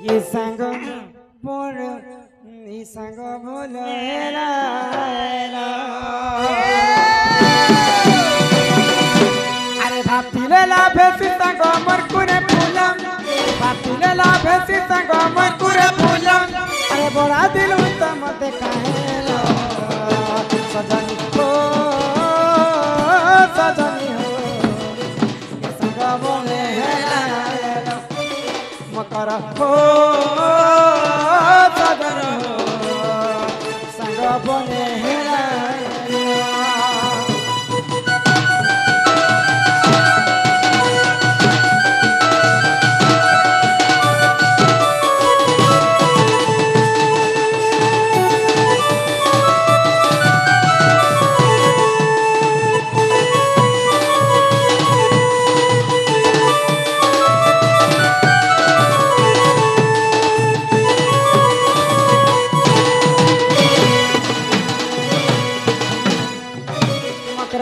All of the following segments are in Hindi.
ये संग बोल ये संग बोल हेला हेला अरे भातीले लाभे संग मरकुरे फूलम भातीले लाभे संग मरकुरे फूलम अरे बड़ा दिल तो मत कहेला सजनी हो सजनी हो ये संग बोल हेला हेला मकर हो सजन हो संग बने हेला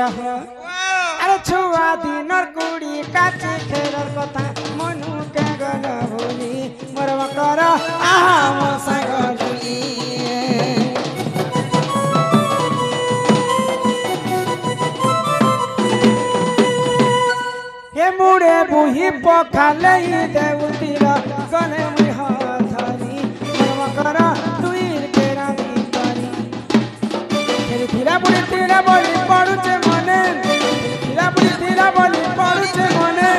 अरे छुआ दिनर कुड़ी काची खेलर कथा मनु के गल भूली मरवा कर आहा मो सागली हे मुड़े बुही पखाले देवतीर गले मुई हाथरी मरवा कर तुईर के रानी करी फिर धीरा बुड़ी तीरा बोली पड़ुचे मने धीरा बोली पड़ुचे मने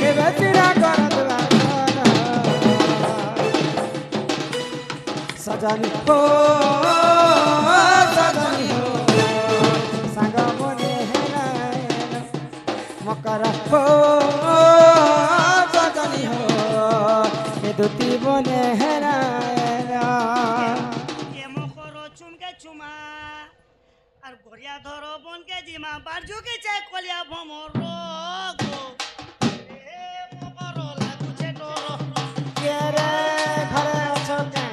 के बेतीरा करत सजनी हो सजनी हो संग बने हेला मकर हो सजनी हो के दुती बने हेला আর গড়িয়া ধর বনকে জিমা বারজুকে চাই কলিয়া ভমর রগো এ মকর লাগুছে ডর কে রে ঘরে আছো কে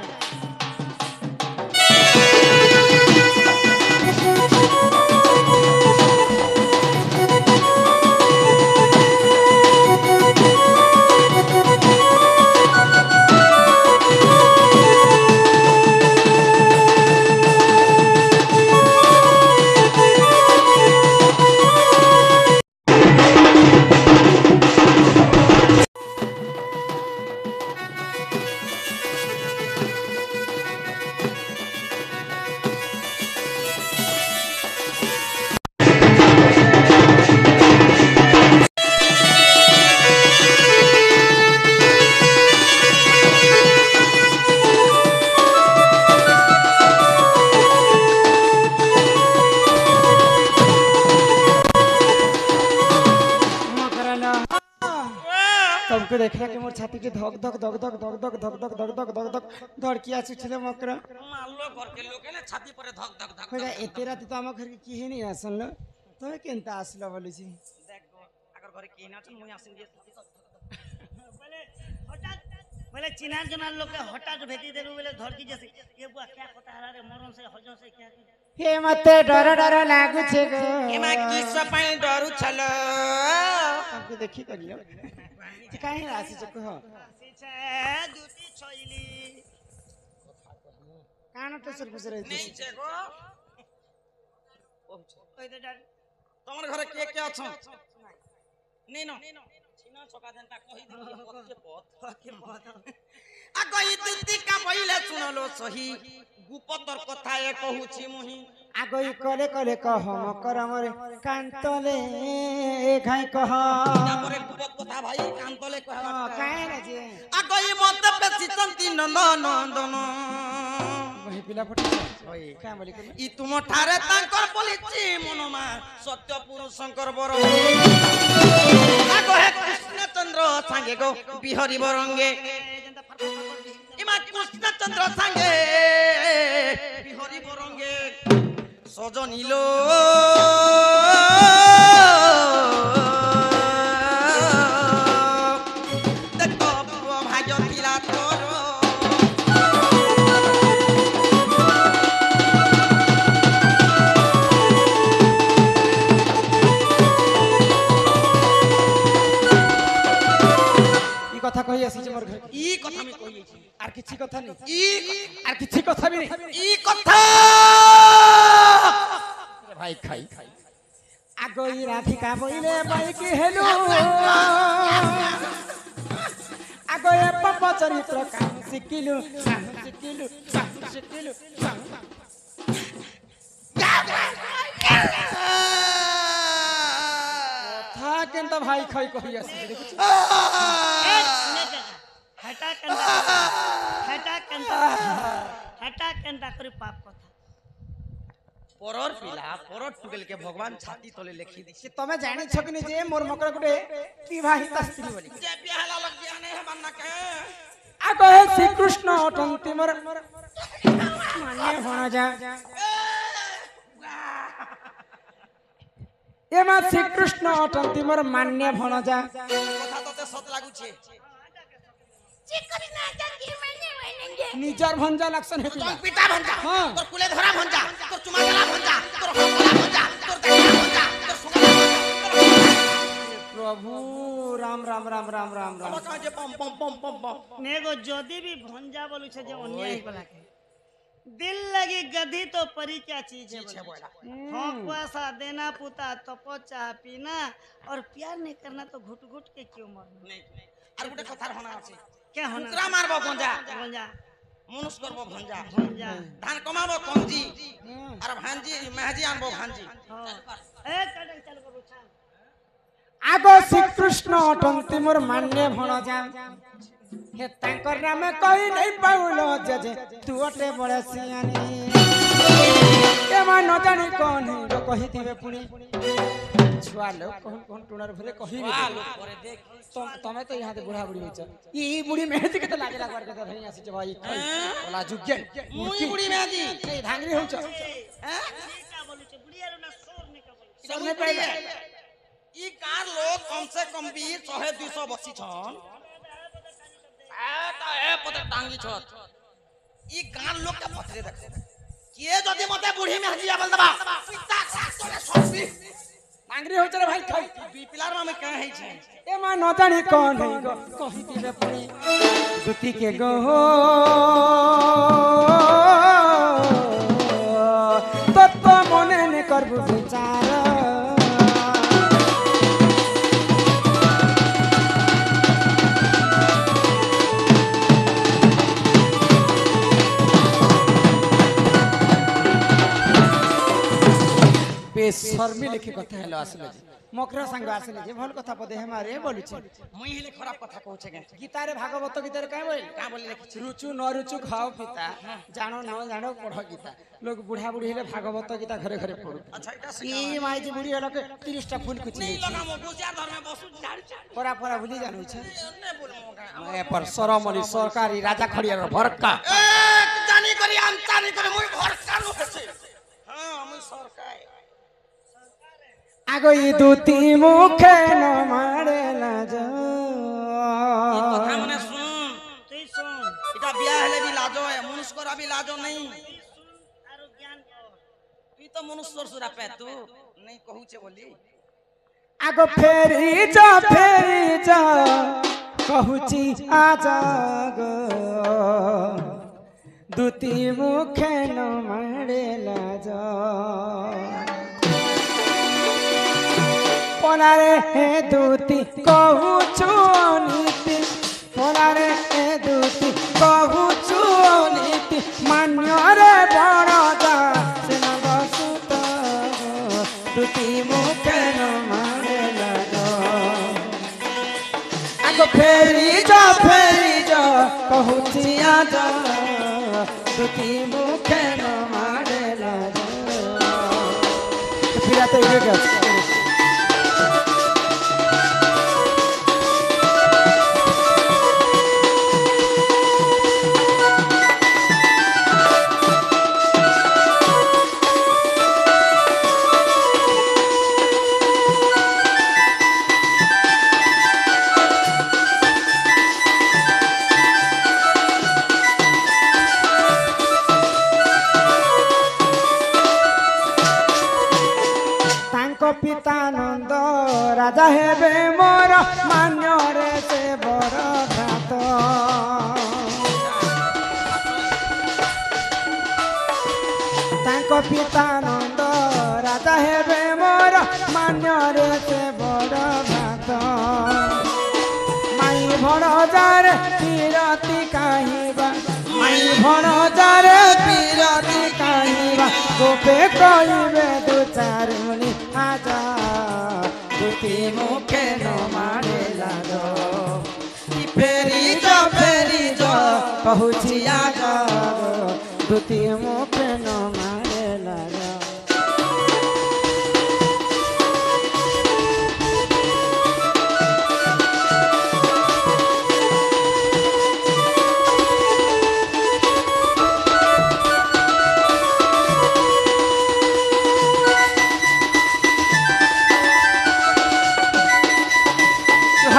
तुमको देखला के मोर छाती के धक धक धक धक धक धक धक धक धक धक धक धक धड़की आछिले मकरा মারলো ঘরকে লোকেলে ছাতি পরে ধক ধক ধক কইরা এতে রাতে তো আমার ঘরে কি হেনি আসল তুমি কেনতা আসলা বলিছি দেখো আগর ঘরে কি না আছেন মুই আসেন দিয়ে বলে হঠাৎ বলে চিনার জনার লোকে হঠাৎ ভেটি দেলু বলে ধরকি যাছে এ বুয়া क्या কথা হারে মরণ से হজম से क्या हे मते डर डर लागु छे गो एमा किस पई डरू छल हमको देखी करियो काहे आसी छ कह आसी छे दुटी छोइली कान तो सर गुजरे नहीं छे गो ओइ दे डर তোমার ঘরে কে কে আছো নেই ন চিনা ছকা দেনটা কই দিই পথে পথ আগই দুটি কা বইলে শুনলো সহি গুপতর কথা এ কহুছি মুহি আগই করে করে কহ মকর মরে কান্তলে খাই কহ তারপরে গুপত কথা ভাই কান্তলে কহ কাহে না যে আগই মতে বেশি চন্তি নন্দন নন্দন वही पिला फटी ओए का बोली कर ই তুম ঠারে তাঙ্কর বলিছি মনমা সত্য পুরুষ শঙ্কর বর আগো হে কৃষ্ণচন্দ্র সাঙ্গে গো বিহরি বরঙ্গে ইমা কৃষ্ণচন্দ্র সাঙ্গে বিহরি বরঙ্গে সজনিলো দেখো ভাগ্য দিলা তোর কথা কই আসিছে মোর ঘরে ই কথা আমি কইছি আর কিছু কথা নেই ই আর কিছু কথা বি নেই ই কথা ভাই খাই খাই আগই রাধিকা বইলে বাইকি হেলু আগয়ে পাপ চরিত্র কাম শিখিলু কথা কেনতা ভাই খাই কই আসি দেখিছ হেটা কেনটা করে পাপ কথা পরর পিলা পরর টুকেলকে ভগবান ছাতি তলে লেখি দিছে তুমি জানিছ কি নি যে মোর মকর গুটে বিবাহিত স্ত্রী বলি যে বিহালা লগ জানে হে মান্নাকে আগয়ে শ্রীকৃষ্ণ অটন্তি মোর মানে ভণ যা এমা শ্রীকৃষ্ণ অটন্তি মোর মান্য ভণ যা কথা ততে সত লাগুছে নিজর ভঞ্জা লাগছন হেতি তোর পিতা ভঞ্জা হ্যাঁ। তোর কুলে ধরা ভঞ্জা তোর চুমাগলা ভঞ্জা তোর হকলা ভঞ্জা তোর দাইয়া ভঞ্জা তোর সুগলা ভঞ্জা প্রভু রাম রাম রাম রাম রাম রাম তোর কাজে পম পম পম পম পম নেগো যদি भी भंजा बोलुछे जे अन्याय कला के दिल लगी गधी तो परी क्या चीज है छे बोला हाँ पैसा देना पुता तपो चाह पीना और प्यार नहीं करना तो घुट घुट के क्यों मरना नहीं আর গুটে কথা হনা আছে क्या होना কুকরা মারবো ভঞ্জা भंजा মনুষ করবো ভঞ্জা भंजा ধান কমাবো কমজি আর ভাঞ্জি মেহজি আনবো ভাঞ্জি हाँ ए चल करू छान আগ শ্রীকৃষ্ণ অটন্তি মোর মান্য ভণ যা হে তাঙ্কর নামে কই নাই পাউল যে তু অটে বড় সিয়ানি এমা ন জানি কোন হিরো কহি দিবে পুনি ছুয়া লোক কোন কোন টুনার ভরে কহিবে পরে দেখ তুমি তো ইহাতে বুড়া বুড়ি হইছ ই বুড়ি মেহেদি কেতে লাগে লাগবার কথা ধরি আসিছে ভাই বলা যুগে মুই বুড়ি মেহজি এই ধাঙ্গরি হইছ হ্যাঁ क्या बोलुछे बुढ़िया ना सोर ने का बोलुछे এটা মুই পাইলে ই কার লোক কম সে কম 100 200 বসি ছন তা এ পতে টাঙ্গি ছত ই গান লোক কে পতরে দেখ কে যদি মতে বুড়ি মেহজি বল দবা পিতা সাতরে সবি ধাঙ্গরি হইছ রে ভাই খাই দুই পিলার নামে কে হইছে এমা ন জানি কোন হিরো কহি দিবে পুনি দুতি কে গো তত্ত্ব মনে নে করবু বিচার বেশর্মি লেখি কথা হেলো আসলে যে মকরা সাঙ্গ আসলে যে ভাল কথা পদে হেমারে বলুছে মুই হেলে খারাপ কথা কହୁছে কে গীতারে ভাগবত গীতারে কাই বল কা বলি লিখিছি রুচু ন রুচু খাও পিতা জানো ন জানো পড় গীতা লোক বুড়া বুড়ি হেলে ভাগবত গীতা ঘরে ঘরে পড়ু আচ্ছা এটা এই মাই যে বুড়ি হলকে 30টা ফুল কুচি নেই লাগামো বুঝিয়া ধর্মে বসু ঝাড় ঝাড় পরা পরা বুঝি জানো ছে নে বলমো কা এ पर सरमली सरकारी राजा खड़ियार भरका এক জানি করি আমচানি করে মুই ভরসা লুকেছে হ্যাঁ মুই সরকার আগই দুতি মুখে ন মারে না যা কথা মনে শুন তুই सुन এটা বিয়া হেলে বি লাজ হয় মনুষ্য করা বি লাজ নাই आरो ज्ञान कर তুই তো মনুষ্য সুরা পে তু নাই কহুছে বলি আগ ফেরি যা কহুচি আজা গো দুতি মুখে ন মারে না যা পনারে হে দুতি কহুচু নীতি পনারে হে দুতি কহুচু নীতি মান্যরে বড় যা সেন বসুত দুতি মুখে ন মারে লাগো আগ ফেরি যা কহুচি আজা দুতি মুখে ন মারে লাগো পিরাতে হয়ে গেছে পিতানন্দ রাজা হেবে মোর মান্যরে সে বড় ভ্রাত ପିତାନନ୍ଦ ରାଜା ହେବେ ମୋର ମାନ୍ୟରେ ସେ ବଡ଼ ଭାତ ମାଇ ଭଣଜାରେ ବିରତି କାହିଁବା ମାଇ ଭଣଜାରେ ବିରତି କାହିଁବା ଗୋପେ କହିବେ ଦୁ ଚାରୁଣି ଆଜା ଦୁତି ମୁଖେ ନ ମାରେ ଲାଗ ଫେରି ଯ କହୁଛି ଆଗ ଦୁତି ମୁଖେ ନ ମାରେ ଲାଗ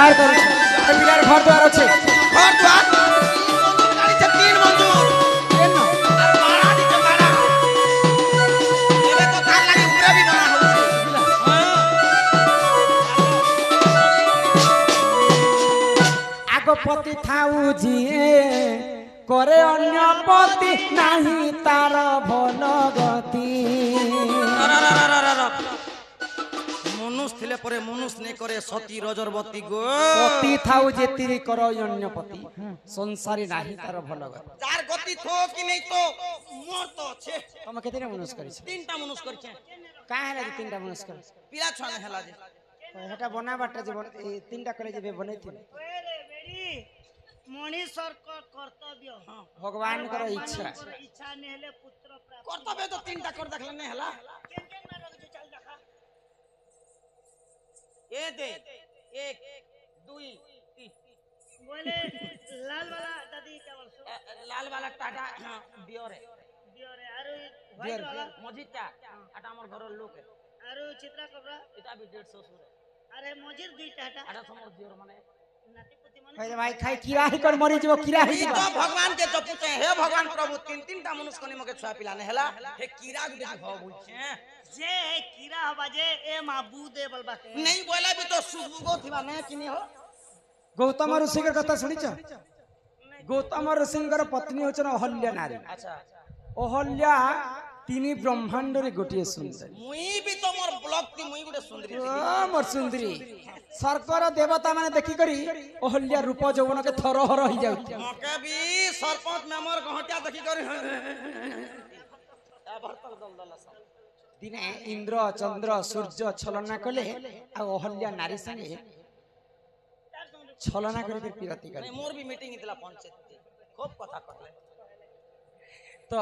हार करू पिलार घर द्वार अच्छे घर द्वार गाड़ी से 3 मंजूर केन और भाड़ा दी के भाड़ा एबे तो थार लागी पूरा भी बना होउछे आगो पति थाऊ जिए करे अन्य पति नहीं तार भल गति मनुष्य थिले परे मनुष्य ने करे सती रजरवती गो पति थाऊ जेतिरी करो अन्य पति संसारी नाही तार भल गति जार गति थो कि नहीं तो मोर तो छे तुम केते मनुष्य करिस 3टा मनुष्य करछे का हैला जे तीनटा मनुष्य कर पिला छुआ ने हेला जे हेटा बना बाटा जे तीनटा करे जे बनैथि ओए रे बेड़ी मनीषर को कर्तव्य भगवान कर इच्छा इच्छा ने हेले पुत्र प्राप्त कर्तव्य तो 3टा कर देखले ने हेला केन केन ना रख जो चल देखा ए दे 1 2 3 बोले लाल वाला दादी क्या बोलছো लाल वाला टाटा बियर है बियर है आरो व्हाइट वाला मजिटा आटा हमर घर लोक है आरो चित्रा कपड़ा एटा भी 150 सुरे अरे मजिर दुईटा हटा आटा समर बियर माने नाती पुती माने भाई भाई खाई किरा ही कर मरी जब किरा ही ई तो भगवान के जपूते हे भगवान प्रभु 3टा मनुष्य कनी मके छुआ पिलाने हेला हे कीड़ा गुटे भाव बुझे जे कीड़ा बाजे ए माबू दे बलबाते नहीं बोला भी तो सुगो थिबा ने किनी हो गौतम ऋषि के कथा सुनिछ गौतम ऋषि पत्नी होचन अहल्या नारी अच्छा अहल्या तिनी ब्रह्मांड रे गोटिए सुंदरी मुई भी तो मोर ब्लॉग थी मुई गुटे सुंदरी थी मोर सुंदरी सरकार देवता माने देखि करी अहल्या रूप यौवन के थरहर हो जाउती मके भी सरपंच में मोर गहटिया देखि करी ए भरतक दलदल सब दिने इंद्र चंद्र सूर्य छलना कले आ अहल्या नारी संगे छलना करी फिर पिरती करे नहीं मोर भी मीटिंग इतला पंचायत खूब कथा कहले तो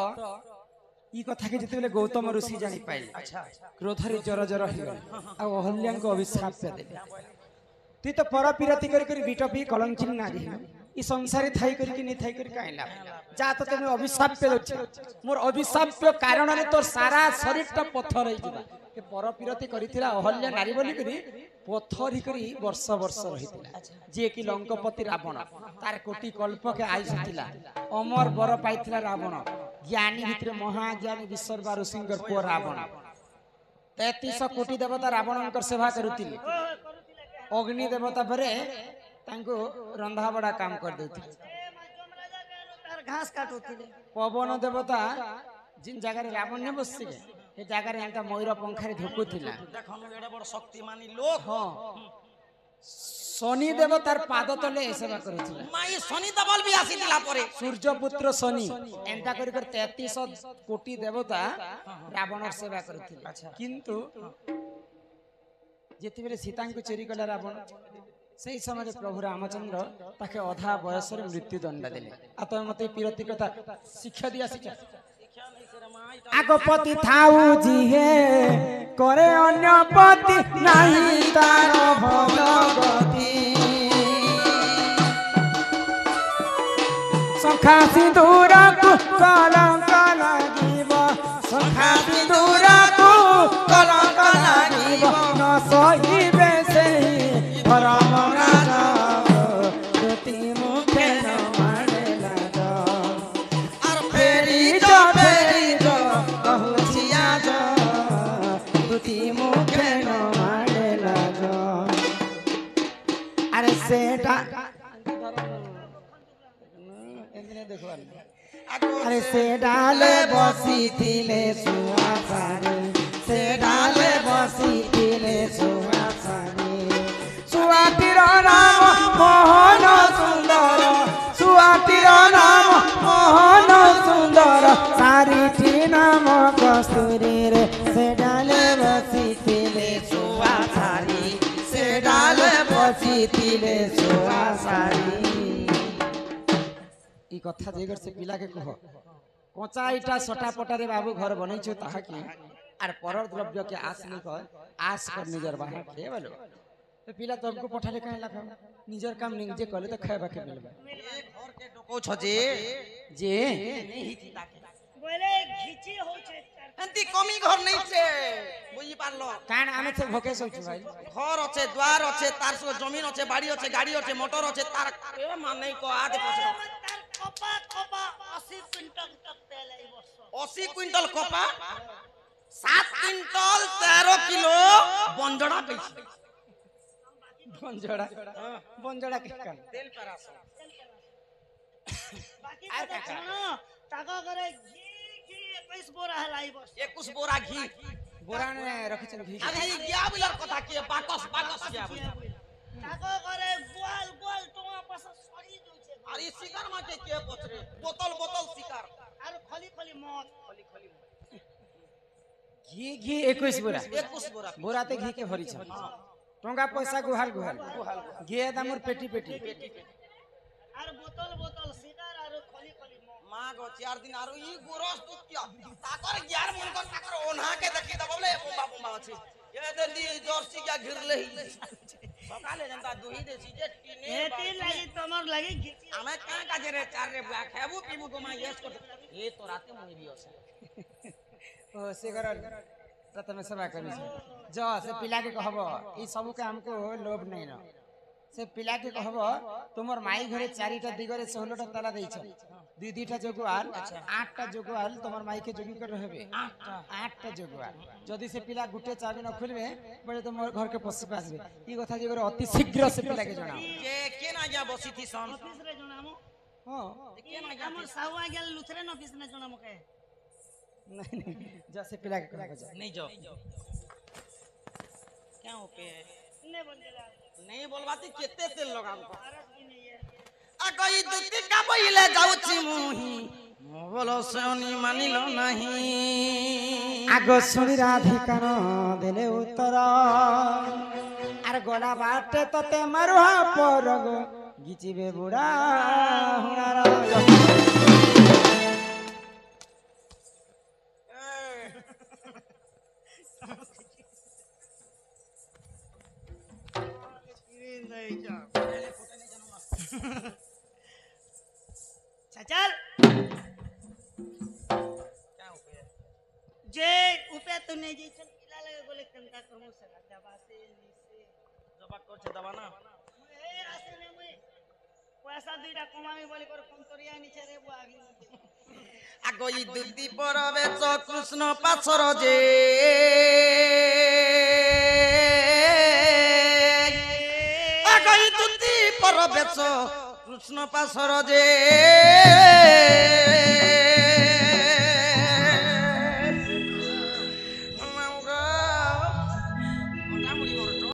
ई कथा के जते गौतम ऋषि जानी पाइल अच्छा क्रोधरे जर जर हिल आ अहल्या को अभिशाप पे देले तू तो पर पिरती करी बिटपी कलंकिन नारी ई संसारी थाई करी कि नहीं थाई करी काइला जा तो तुम अभिशाप पे दछ मोर अभिशाप के कारण रे तोर सारा शरीर ता पत्थर रही जिबा के पर पिरती करिथिला अहल्या नारी बोली करी पत्थर ही करी वर्ष वर्ष रहितिला जे कि लंकापति रावण तार कोटि कल्प के आयुष थिला अमर बर पाइथिला रावण ज्ञानी भितर महाज्ञानी विश्वरवा ऋषिंकर पो रावण 33 कोटि देवता रावणकर सेवा करुतिले अग्नि देवता परे तांको रंधा बड़ा काम कर देउथिले ए माजम राजा के तार घास काटुथिले पवन देवता जिन जगह रे रावण ने बसिले हे जगह रे एंता मयूर पंखारे धुकुथिला देखन एडे बड़ शक्तिमानी लोक हां शनि देवतार पाद तले सेवा करुथिला माई शनि दबल भी आसी दिला परे सूर्यपुत्र शनि एंता कर 33 कोटि देवता रावण सेवा करुथिले किंतु जेते बेले सीता को चोरी कला रावण से समय प्रभु रामचंद्र ताके अधा बयस रे मृत्यु दंड देले आ तो मते पीरती कथा शिक्षा दिया शिक्षा आगो पति थाऊ जिहे करे अन्य पति नहीं तार भल गति सखा सिंदूर को कलंक लागिब सखा सिंदूर को कलंक लागिब न सहिबे सेहि परम राजा दुति मुखे न मारे लागा और फेरी जो कहूचिया जो दुति मुखे न मारे लागा अरे सेटा दिने देखवार आगो अरे से डाले बसी तिले सुआ सारी से डाले बसी तिले सुआ सारी सुआतीर नाम मोहन सुंदर सुआतीर नाम मोहन सुंदर सारी नाम कस्तूरी रे से डाले बसी तिले सुआ सारी से डाले बसी तिले सुआ सारी ई कथा जेगर से पिला के कह कोचा इटा सटा पटारे बाबू घर बनैछु ताहा की आर परर द्रव्य के आस नहीं कर आस कर निजर बाहर के बोलो तो पिला तुमको पठाले काहे लखा निजर काम निजे करले तो खाएबा के मिलबा एक घर के डोको छ जे जे बोले घिची हो छे एंती कमी घर नहीं छे बुझी पारलो कान आमे से भोके सोचु भाई घर अच्छे द्वार अच्छे तार सो जमीन अच्छे बाड़ी अच्छे गाड़ी अच्छे मोटर अच्छे तार ए मान नहीं को आदे पछो तार कपा कपा 80 क्विंटल तक तेल आई बस 80 क्विंटल कपा 7 क्विंटल 13 किलो बंजड़ा पैसे बंजड़ा के कान तेल परासो बाकी का सुनो टाका करे घी घी 21 बोरा हलाई बस 21 बोरा घी बोरा ने रखि छन घी अरे क्या बिलर कथा के बाकस बाकस क्या टाका करे गोल गोल टोमा पास सड़ी दउ छे अरे शिकार मा के पछरे बोतल बोतल शिकार आरो खली खली मौत घी 21 बोरा 21 बोरा बोरा ते घी के भरी छ टंगा पैसा गुहाल गुहाल घी दामर पेटी पेटी आरो बोतल बोतल शिकार आरो खली खली मौत मागो 4 दिन आरो ई गोरस तो क्या ताकर 11 मन को ताकर ओन्हा के देखि दबले बुंबा बुंबा अछि ये दंदी जर्सी क्या घिरले सकाले जनता दुही देसी जे टीने एती लागि तमर लागि घिची हमें कहां का जे रे 4 रे बुआ खाबू पीबू गोमा यस को ये तो राते मुई भी होसे ओ से कर प्रथम सेवा करी जो से पिला के कहबो ई सब के हमको लोभ नहीं न से पिला के कहबो तुमर माई घरे 4टा दिगरे 16टा ताला देई छ दुई दुईटा जगुआल 8टा जगुआल तुमर माई के जोगी कर रहबे 8टा जगुआल जदी से पिला गुटे चाबी न खोलबे बड़े तुम घर के पसी पासबे ई कथा जगरे अति शीघ्र से पिला के जणाओ के ना जा बसी थी सन ऑफिस रे जणामो हां के ना हमर सावा गेल लुथरे न ऑफिस ने जणामो के नहीं जैसे पिला के कहबो जा नहीं जाओ क्या हो पे ने बोल देला नहीं बोलबाती केते तेल लगाम को भारत की नहीं है अगई दुती का बइले जाउची मुही मोबल सोनी मानिलो नहीं आगो सुनी राधिका न देले उत्तर आर गोला बाटे तते मारुहा परगो गीचिबे बुढ़ा हुनार चल क्या हो पे जे उपे तो नहीं जे चल पिला लगे बोले कंटा करमु से दबा से नीचे जबा कर छे दबा ना ए रास्ते ने मुई पैसा दुईटा कमाई बोले कर कम तोरिया नीचे रे बु आगे अगई दुती परबे च कृष्ण पाछर जे अगई दुती परबे च कृष्ण पाछर जे